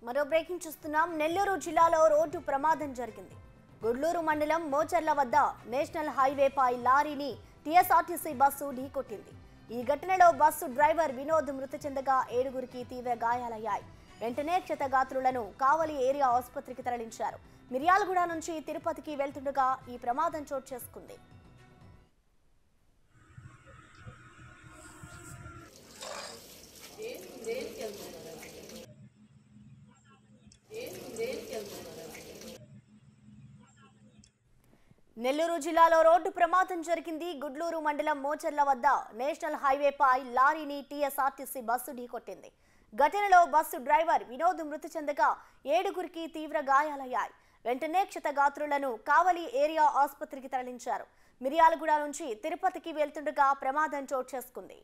మరో బ్రేకింగ్ చూస్తున్నాం. నెల్లూరు జిల్లాలో రోడ్డు ప్రమాదం జరిగింది. గుడ్లూరు మండలం మోచర్ల వద్ద నేషనల్ హైవేపై లారీని టీఎస్ఆర్టీసీ బస్సు ఢీకొట్టింది. ఈ ఘటనలో బస్సు డ్రైవర్ వినోద్ మృతి చెందగా 7గురికి తీవ్ర గాయాలయ్యాయి. వెంటనే క్షతగాత్రులను కావలి ఏరియా ఆసుపత్రికి తరలించారు. మిర్యాలగూడ నుంచి తిరుపతికి వెళ్తుండగా ఈ ప్రమాదం చోటు చేసుకుంది. నెల్లూరు జిల్లాలో రోడ్డు ప్రమాదం జరిగింది. గుడ్లూరు మండలం మోచర్ల వద్ద నేషనల్ హైవేపై లారీని టీఎస్ఆర్టీసీ బస్సు ఢీకొట్టింది. ఘటనలో బస్సు డ్రైవర్ వినోద్ మృతి చెందగా 7గురికి తీవ్ర గాయాలయ్యాయి. వెంటనే క్షతగాత్రులను కావలి ఏరియా ఆసుపత్రికి తరలించారు. మిర్యాలగూడ నుంచి తిరుపతికి వెళ్తుండగా ప్రమాదం చోటు చేసుకుంది.